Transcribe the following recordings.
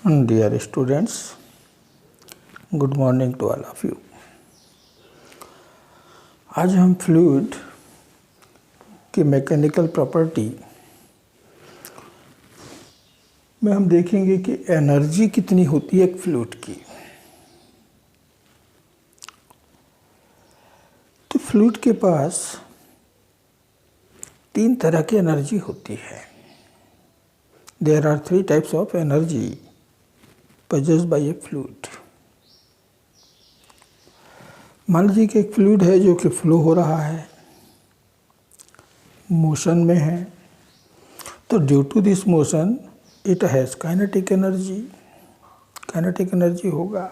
Dear students, good morning to all of you. आज हम fluid की मैकेनिकल प्रॉपर्टी में हम देखेंगे कि एनर्जी कितनी होती है एक फ्लूइड की। तो फ्लूइड के पास तीन तरह की एनर्जी होती है। There are three types of energy possessed by a fluid. मान लीजिए कि एक फ्लूइड है जो कि फ्लो हो रहा है, मोशन में है, तो due to this motion it has kinetic energy. Kinetic energy होगा।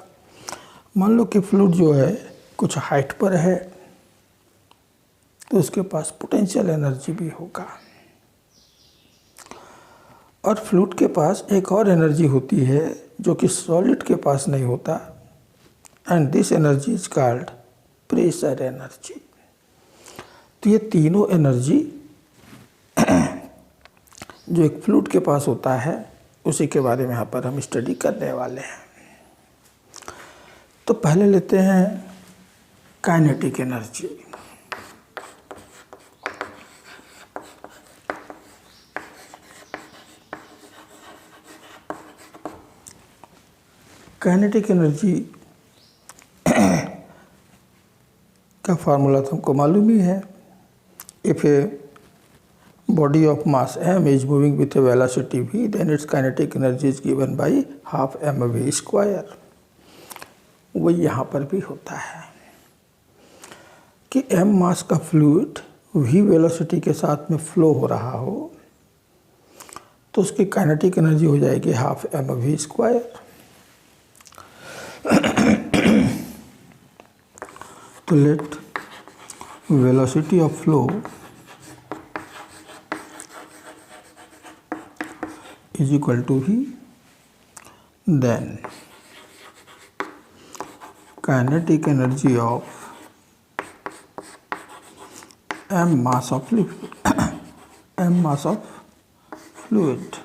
मान लो कि फ्लूइड जो है कुछ हाइट पर है तो उसके पास पोटेंशियल एनर्जी भी होगा। और फ्लूइड के पास एक और एनर्जी होती है जो कि सॉलिड के पास नहीं होता, and this energy is called pressure energy. तो ये तीनों एनर्जी जो एक फ्लूइड के पास होता है उसी के बारे में यहाँ पर हम स्टडी करने वाले हैं। तो पहले लेते हैं काइनेटिक एनर्जी। काइनेटिक एनर्जी का फार्मूला तो हमको मालूम ही है। If a body of mass m is moving with a velocity v, then its kinetic energy is given by half mv square. वही यहाँ पर भी होता है कि m मास का फ्लूइड v वेलोसिटी के साथ में फ्लो हो रहा हो तो उसकी काइनेटिक एनर्जी हो जाएगी हाफ mv स्क्वायर। तो let velocity of flow is equal to ही, then kinetic energy of m mass of liquid m mass of fluid.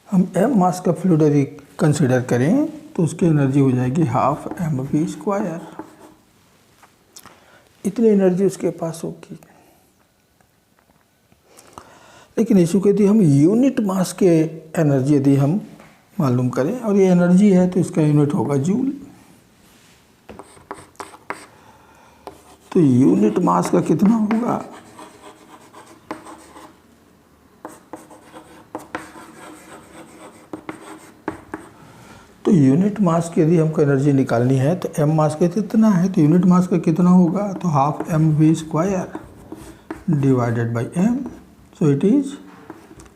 हम m मास का फ्लूइड यदि कंसिडर करें तो उसकी एनर्जी हो जाएगी हाफ mv स्क्वायर। इतनी एनर्जी उसके पास होगी। लेकिन इशू कहती हम यूनिट मास के एनर्जी यदि हम मालूम करें, और ये एनर्जी है तो इसका यूनिट होगा जूल। तो यूनिट मास का कितना होगा? तो यूनिट मास की यदि हमको एनर्जी निकालनी है तो m मास का कितना है, तो यूनिट मास का कितना होगा? तो half mv square divided by m, so it is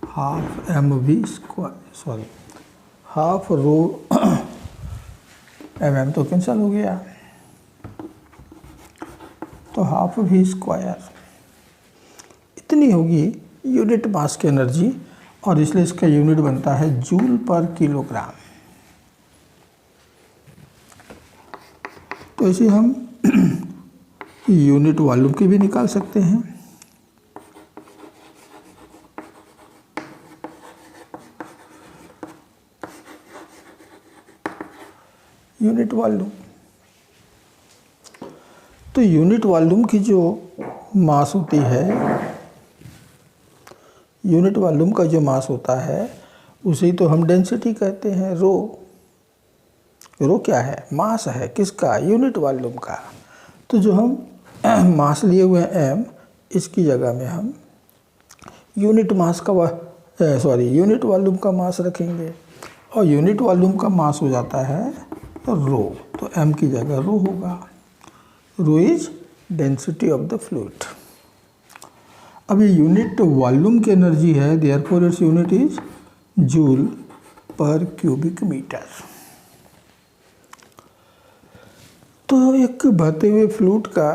half mv square, sorry half rho mm तो कैंसिल हो गया, तो हाफ v स्क्वायर इतनी होगी यूनिट मास की एनर्जी, और इसलिए इसका यूनिट बनता है जूल पर किलोग्राम। तो ऐसे हम यूनिट वॉल्यूम की भी निकाल सकते हैं। यूनिट वॉल्यूम, तो यूनिट वॉल्यूम की जो मास होती है, यूनिट वॉल्यूम का जो मास होता है उसे तो हम डेंसिटी कहते हैं। रो क्या है? मास है। किसका? यूनिट वॉल्यूम का। तो जो हम मास लिए हुए हैं m, इसकी जगह में हम यूनिट मास का यूनिट वॉल्यूम का मास रखेंगे, और यूनिट वॉल्यूम का मास हो जाता है रो, तो m की जगह रो होगा। Rho is density of the fluid. अब ये यूनिट वॉल्यूम की एनर्जी है, therefore its unit is joule per cubic metre. तो एक बहते हुए फ्लूइड का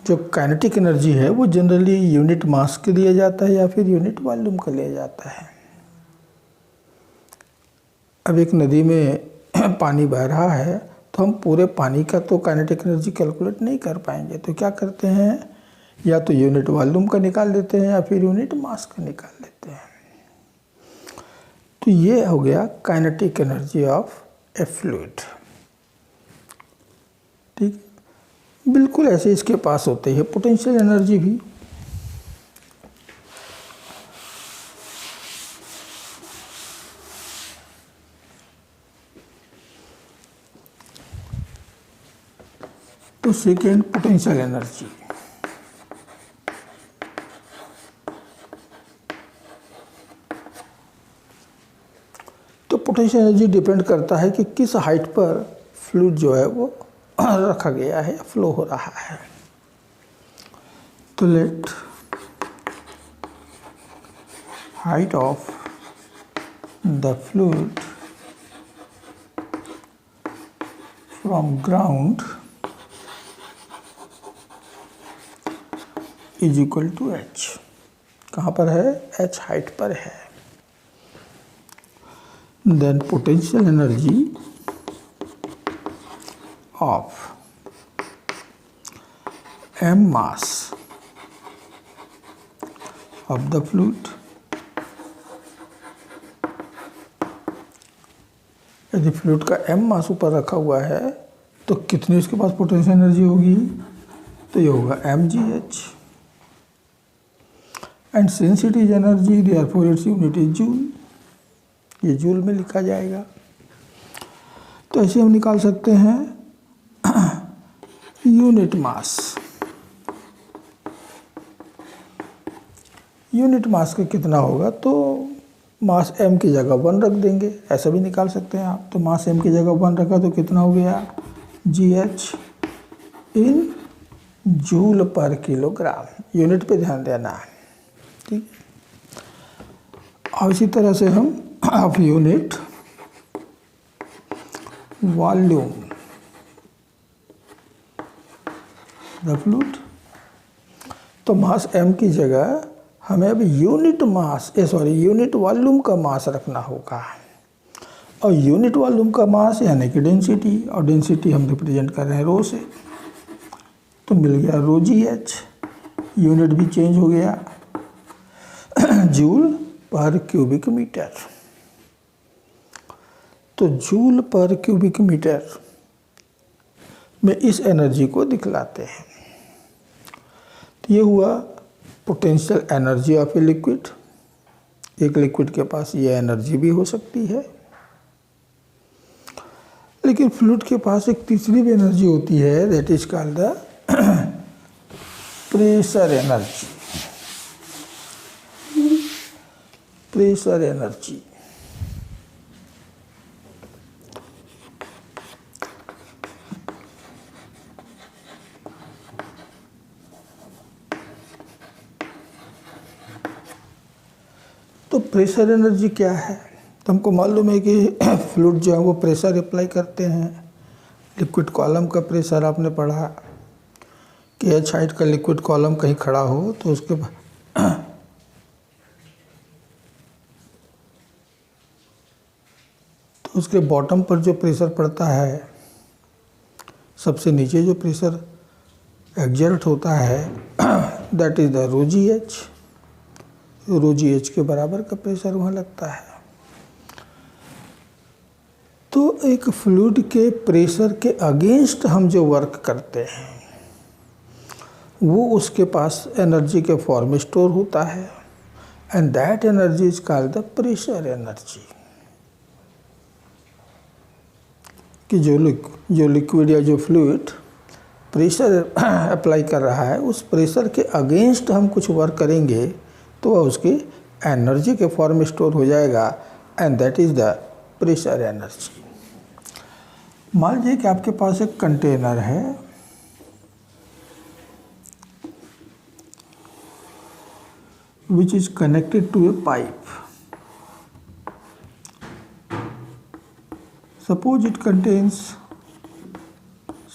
जो काइनेटिक एनर्जी है वो जनरली यूनिट मास के दिया जाता है या फिर यूनिट वॉल्यूम का लिया जाता है। अब एक नदी में पानी बह रहा है तो हम पूरे पानी का तो काइनेटिक एनर्जी कैलकुलेट नहीं कर पाएंगे, तो क्या करते हैं, या तो यूनिट वॉल्यूम का निकाल देते हैं या फिर यूनिट मास का निकाल देते हैं। तो ये हो गया kinetic energy of A fluid. ठीक, बिल्कुल ऐसे इसके पास होते हैं पोटेंशियल एनर्जी भी। तो सेकेंड पोटेंशियल एनर्जी, तो पोटेंशियल एनर्जी डिपेंड करता है कि किस हाइट पर फ्लूइड जो है वो रखा गया है, फ्लो हो रहा है। तो let height of the fluid from ground is equal to h. कहाँ पर है? एच हाइट पर है। Then potential energy of m mass of the fluid, यदि फ्लूइड का m मास ऊपर रखा हुआ है तो कितनी उसके पास पोटेंशियल एनर्जी होगी? तो ये होगा mgh। And since it is energy therefore its unit is joule, ये जूल में लिखा जाएगा। तो ऐसे हम निकाल सकते हैं यूनिट मास। यूनिट मास का कितना होगा? तो मास m की जगह 1 रख देंगे, ऐसा भी निकाल सकते हैं आप। तो मास m की जगह 1 रखा तो कितना हो गया? gh इन जूल पर किलोग्राम। यूनिट पे ध्यान देना है, ठीक। और इसी तरह से हम of unit volume the fluid, तो मास m की जगह हमें अब यूनिट वॉल्यूम का मास रखना होगा। और यूनिट वॉल्यूम का मास यानी कि डेंसिटी, और डेंसिटी हम रिप्रेजेंट कर रहे हैं रो से, तो मिल गया रो जी एच। यूनिट भी चेंज हो गया, जूल पर क्यूबिक मीटर। तो जूल पर क्यूबिक मीटर में इस एनर्जी को दिखलाते हैं। तो ये हुआ potential energy of a liquid. एक लिक्विड के पास ये एनर्जी भी हो सकती है, लेकिन फ्लूइड के पास एक तीसरी भी एनर्जी होती है, that is called the pressure energy. Pressure energy तो प्रेशर एनर्जी क्या है? तो हमको मालूम है कि फ्लूइड जो है वो प्रेशर अप्लाई करते हैं। लिक्विड कॉलम का प्रेशर आपने पढ़ा कि एच हाइट का लिक्विड कॉलम कहीं खड़ा हो तो उसके बॉटम पर जो प्रेशर पड़ता है, सबसे नीचे जो प्रेशर एग्जर्ट होता है, that is the rho g h. Rho g h के बराबर का प्रेशर वहाँ लगता है। तो एक फ्लूइड के प्रेशर के अगेंस्ट हम जो वर्क करते हैं वो उसके पास एनर्जी के फॉर्म में स्टोर होता है, and that energy is called the pressure energy. कि जो लिक्विड या जो फ्लूइड प्रेशर अप्लाई कर रहा है, उस प्रेशर के अगेंस्ट हम कुछ वर्क करेंगे तो वह उसकी एनर्जी के फॉर्म में स्टोर हो जाएगा, and that is the pressure energy. मान लीजिए कि आपके पास एक कंटेनर है, which is connected to a pipe. Suppose it contains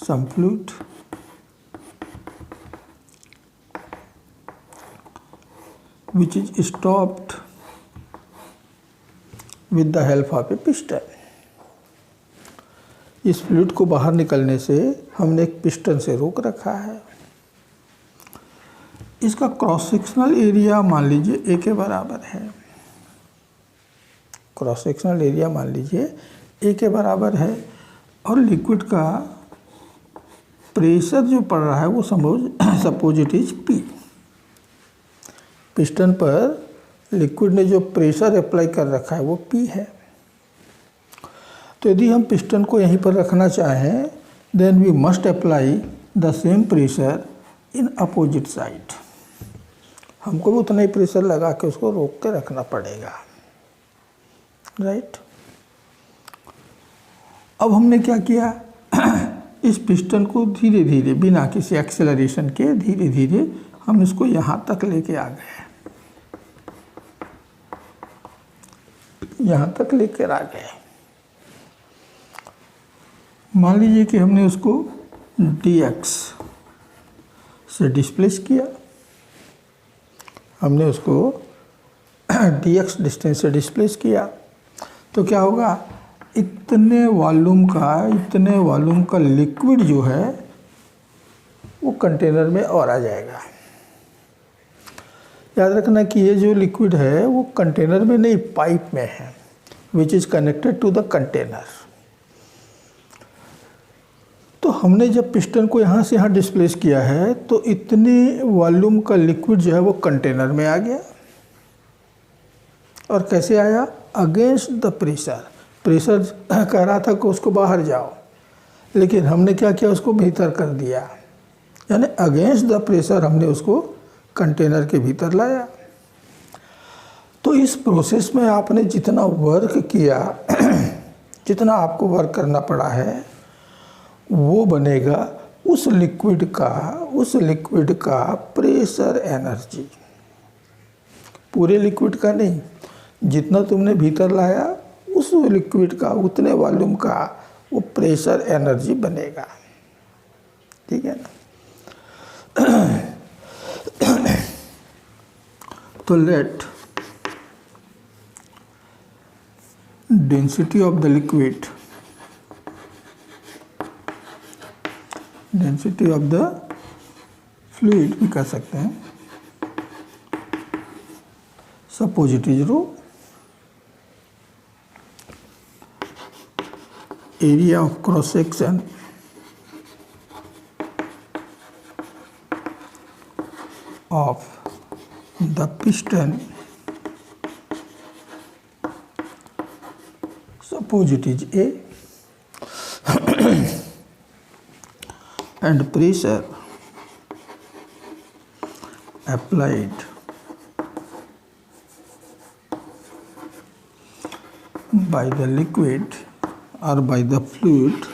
some fluid which is stopped with the help of a piston. इस फ्लूइड को बाहर निकलने से हमने एक पिस्टन से रोक रखा है। इसका क्रॉस सेक्शनल एरिया मान लीजिए ए के बराबर है। क्रॉस सेक्शनल एरिया मान लीजिए ए के बराबर है और लिक्विड का प्रेशर जो पड़ रहा है वो suppose it is P. Piston पर लिक्विड ने जो प्रेशर अप्लाई कर रखा है वो पी है। तो यदि हम पिस्टन को यहीं पर रखना चाहें then we must apply the same pressure in opposite side. हमको भी उतना ही प्रेशर लगा के उसको रोक के रखना पड़ेगा, राइट। अब हमने क्या किया, इस पिस्टन को धीरे धीरे बिना किसी एक्सेलरेशन के धीरे धीरे हम इसको यहाँ तक लेके आ गए, यहाँ तक लेकर आ गए। मान लीजिए कि हमने उसको dx से डिस्प्लेस किया, हमने उसको dx डिस्टेंस से डिस्प्लेस किया, तो क्या होगा, इतने वॉल्यूम का लिक्विड जो है वो कंटेनर में और आ जाएगा। याद रखना कि ये जो लिक्विड है वो कंटेनर में नहीं, पाइप में है, which is connected to the container. तो हमने जब पिस्टन को यहाँ से यहाँ डिस्प्लेस किया है तो इतने वॉल्यूम का लिक्विड जो है वो कंटेनर में आ गया। और कैसे आया, अगेंस्ट द प्रेशर। प्रेशर कह रहा था कि उसको बाहर जाओ, लेकिन हमने क्या किया, उसको भीतर कर दिया, यानी अगेंस्ट द प्रेशर हमने उसको कंटेनर के भीतर लाया। तो इस प्रोसेस में आपने जितना वर्क किया, जितना आपको वर्क करना पड़ा है, वो बनेगा उस लिक्विड का प्रेशर एनर्जी। पूरे लिक्विड का नहीं, जितना तुमने भीतर लाया उस लिक्विड का, उतने वॉल्यूम का वो प्रेशर एनर्जी बनेगा, ठीक है ना। तो let density of the liquid, density of the fluid भी कह सकते हैं, suppose it is rho, area of cross section of the piston, suppose it is A, and pressure applied by the liquid or by the fluid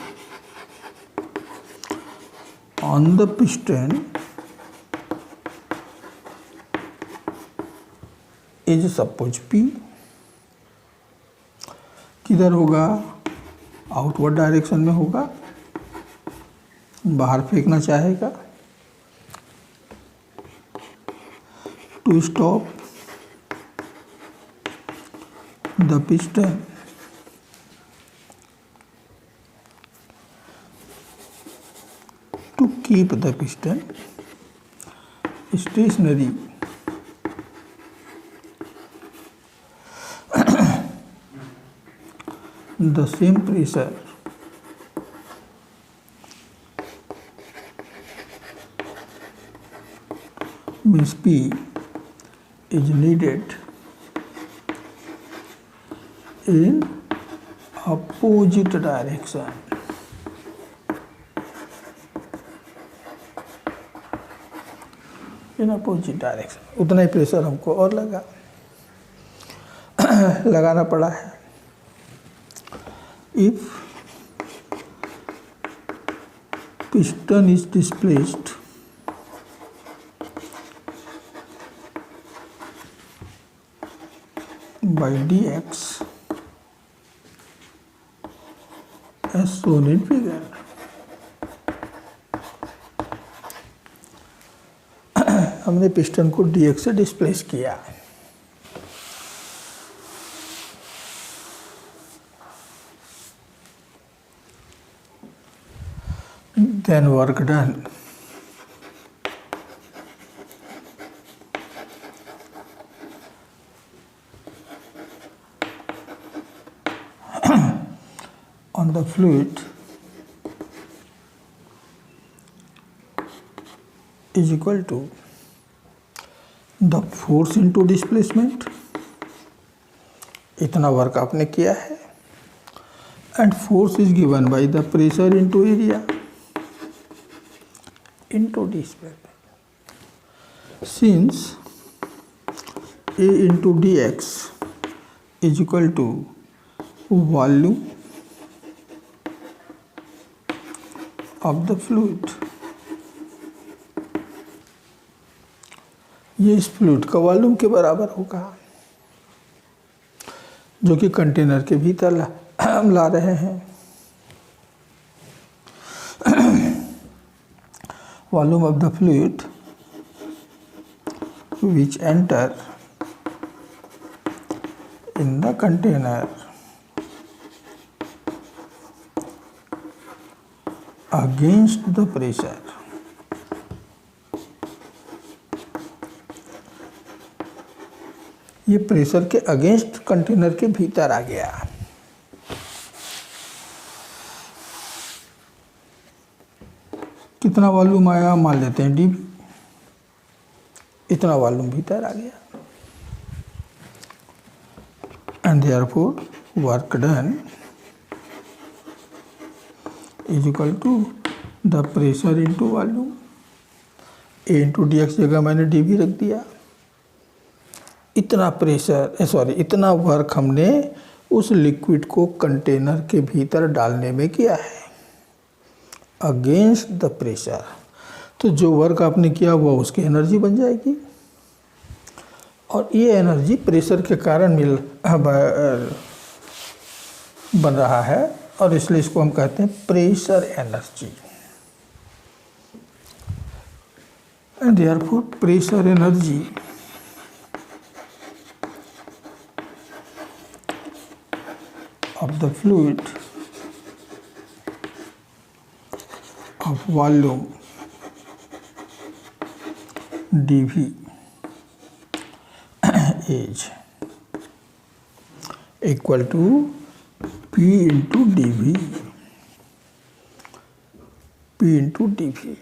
on the piston is suppose P। किधर होगा, outward direction में होगा, बाहर फेंकना चाहेगा। To stop the piston to keep the piston stationary the same pressure means P is needed in opposite direction. In opposite direction उतना ही pressure हमको और लगाना पड़ा है। If piston is displaced by dx as shown in figure, हमने piston को dx से displace किया। Then work done. on the fluid is equal to the force into displacement, इतना वर्क आपने किया है, and force is given by the pressure into area into displacement, since A into dx is equal to volume of the fluid, ये इस fluid का volume के बराबर होगा जो कि कंटेनर के भीतर हम ला रहे हैं। Volume of the fluid which enter in the container against the pressure, ये प्रेशर के अगेंस्ट कंटेनर के भीतर आ गया। कितना वॉल्यूम आया मान लेते हैं डी, इतना वॉल्यूम भीतर आ गया, and therefore work done is equal to the pressure into volume. A into d x जगह मैंने डी भी रख दिया। इतना प्रेशर इतना वर्क हमने उस लिक्विड को कंटेनर के भीतर डालने में किया है अगेंस्ट द प्रेशर। तो जो वर्क आपने किया वो उसकी एनर्जी बन जाएगी, और ये एनर्जी प्रेशर के कारण बन रहा है, और इसलिए इसको हम कहते हैं pressure energy. And therefore pressure energy of the fluid of volume dV is equal to P into dV, P into dV।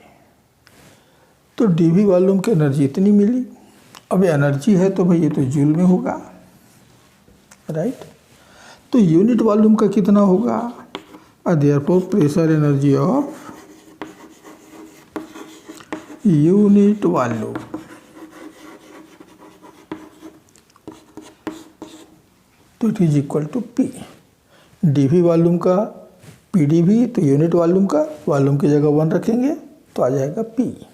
तो dV वॉल्यूम की एनर्जी इतनी मिली। अब एनर्जी है तो भाई ये तो जूल में होगा, राइट। तो यूनिट वॉल्यूम का कितना होगा, therefore pressure energy of unit volume तो it is equal to P. DV volume का पी डीवी, तो यूनिट वॉल्यूम का वॉल्यूम की जगह 1 रखेंगे तो आ जाएगा P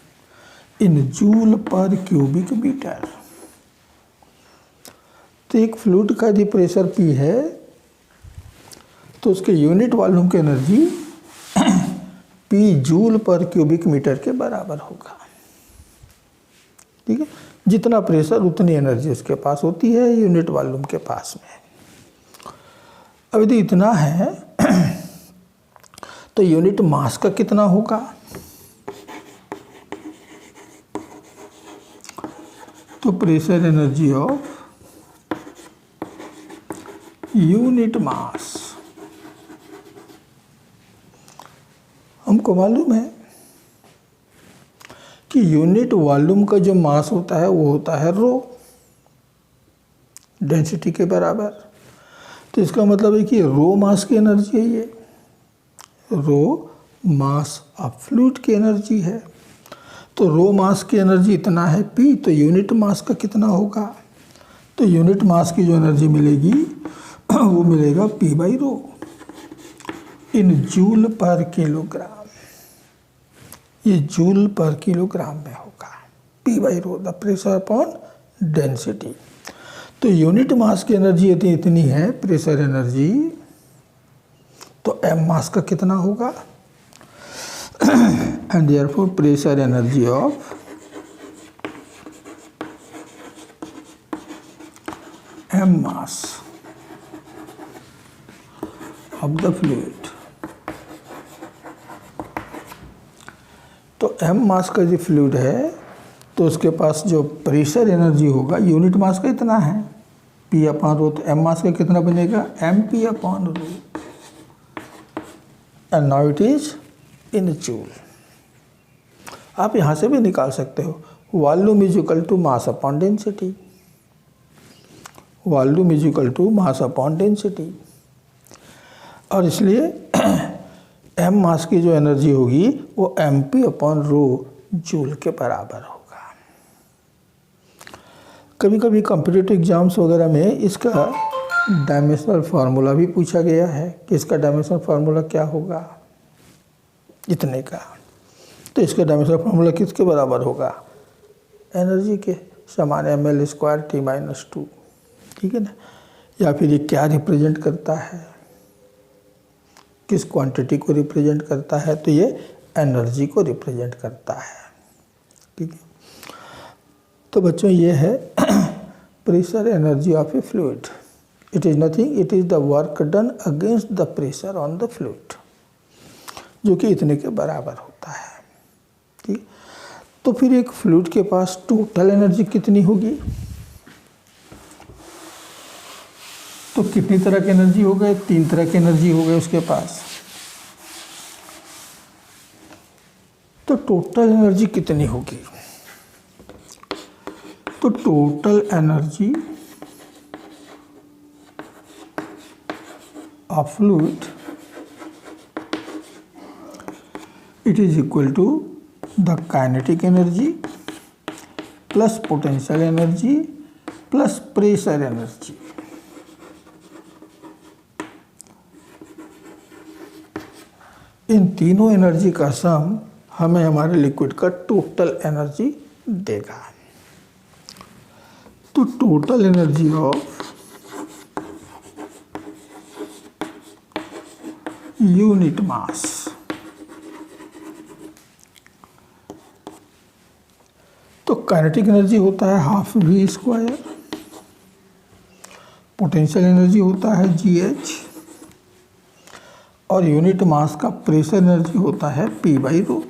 in joule per cubic metre. तो एक फ्लूइड का यदि प्रेशर पी है तो उसके यूनिट वॉल्यूम की energy p joule per cubic metre के बराबर होगा, ठीक है। जितना प्रेशर उतनी एनर्जी उसके पास होती है यूनिट वॉल्यूम के पास में। अब यदि इतना है तो यूनिट मास का कितना होगा, तो pressure energy of unit mass, हमको मालूम है कि यूनिट वॉल्यूम का जो मास होता है वो होता है रो, डेंसिटी के बराबर। तो इसका मतलब है कि रो मास की एनर्जी है, ये रो मास ऑफ फ्लूइड की एनर्जी है। तो रो मास की एनर्जी इतना है पी, तो यूनिट मास का कितना होगा, तो यूनिट मास की जो एनर्जी मिलेगी वो मिलेगा p by rho in joule per kilogram. ये जूल पर किलोग्राम में होगा, p by rho the pressure upon density. तो यूनिट मास की एनर्जी यदि इतनी है प्रेशर एनर्जी, तो एम मास का कितना होगा, and therefore pressure energy of m mass of the fluid. तो एम मास का जो फ्लूइड है तो उसके पास जो प्रेशर एनर्जी होगा, यूनिट मास का इतना है पी अपॉन रो, तो एम मास का कितना बनेगा m p upon rho and now it is in joule. आप यहाँ से भी निकाल सकते हो, volume is equal to mass upon density, volume is equal to mass upon density. और इसलिए एम मास की जो एनर्जी होगी वो m p upon rho joule के बराबर होगा। कभी कभी कॉम्पिटिटिव एग्जाम्स वगैरह में इसका डायमेंशनल फार्मूला भी पूछा गया है कि इसका डायमेंशनल फार्मूला क्या होगा इतने का। तो इसका डायमेंशनल फार्मूला किसके बराबर होगा, एनर्जी के समान ml² T-2, ठीक है ना। या फिर ये क्या रिप्रेजेंट करता है, किस क्वांटिटी को रिप्रेजेंट करता है, तो ये एनर्जी को रिप्रेजेंट करता है, ठीक है। तो बच्चों ये है pressure energy of A fluid. It is nothing, it is the work done against the pressure on the fluid, जो कि इतने के बराबर होता है, ठीक। तो फिर एक फ्लूइड के पास टोटल एनर्जी कितनी होगी, तो कितनी तरह की एनर्जी हो गए, 3 तरह की एनर्जी हो गए उसके पास। तो टोटल एनर्जी कितनी होगी, तो total energy of fluid it is equal to the kinetic energy plus potential energy plus pressure energy. इन तीनों एनर्जी का सम हमें हमारे लिक्विड का टोटल एनर्जी देगा। तो total energy of unit mass, तो काइनेटिक एनर्जी होता है ½ v², पोटेंशियल एनर्जी होता है gh, और यूनिट मास का प्रेशर एनर्जी होता है p/ρ।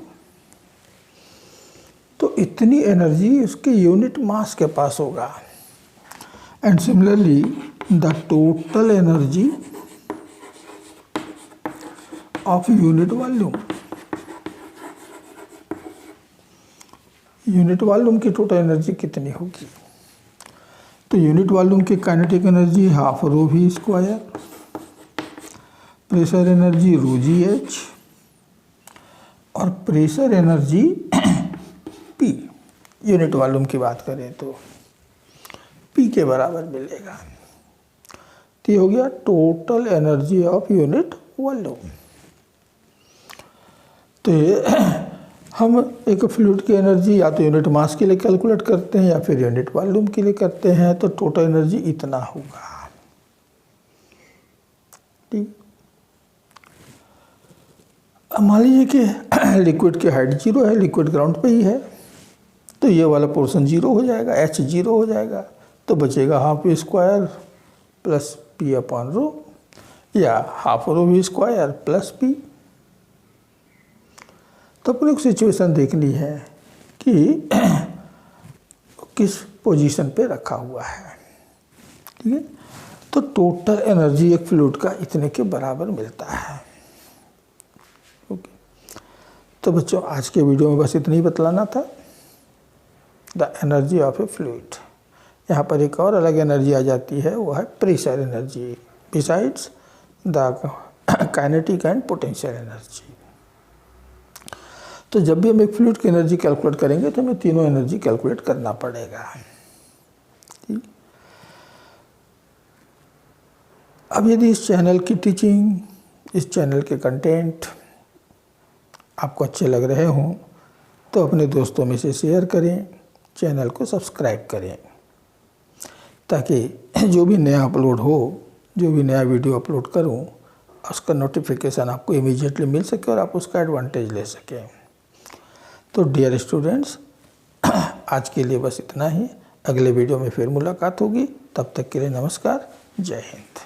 तो इतनी एनर्जी उसके यूनिट मास के पास होगा। And similarly the total energy of unit volume, unit volume की टोटल एनर्जी कितनी होगी, तो यूनिट वॉल्यूम की kinetic energy ½ρv², pressure energy ρgh, और pressure energy P, unit volume की बात करें तो P के बराबर मिलेगा। तो ये हो गया total energy of unit volume. तो ये हम एक फ्लूइड की एनर्जी या तो यूनिट मास के लिए कैलकुलेट करते हैं या फिर यूनिट वॉल्यूम के लिए करते हैं, तो टोटल एनर्जी इतना होगा, ठीक। अब मान लीजिए कि लिक्विड की हाइट 0 है, लिक्विड ग्राउंड पे ही है, तो ये वाला पोर्शन 0 हो जाएगा, h 0 हो जाएगा, तो बचेगा ½ v² प्लस p/ρ या ½ ρv² प्लस p। तो अपने को सिचुएशन देखनी है कि किस पोजीशन पे रखा हुआ है, ठीक है। तो टोटल एनर्जी एक फ्लूइड का इतने के बराबर मिलता है, ओके। तो बच्चों आज के वीडियो में बस इतना ही बतलाना था, the energy of A fluid. यहाँ पर एक और अलग एनर्जी आ जाती है, वो है pressure energy, besides the kinetic and potential energy. तो जब भी हम एक फ्लूइड की एनर्जी कैलकुलेट करेंगे तो हमें तीनों एनर्जी कैलकुलेट करना पड़ेगा, ठीक। अब यदि इस चैनल की टीचिंग, इस चैनल के कंटेंट आपको अच्छे लग रहे हों तो अपने दोस्तों में से शेयर करें, चैनल को सब्सक्राइब करें, ताकि जो भी नया अपलोड हो, जो भी नया वीडियो अपलोड करूं, उसका नोटिफिकेशन आपको इमीडिएटली मिल सके और आप उसका एडवांटेज ले सकें। तो डियर स्टूडेंट्स, आज के लिए बस इतना ही। अगले वीडियो में फिर मुलाकात होगी, तब तक के लिए नमस्कार, जय हिंद।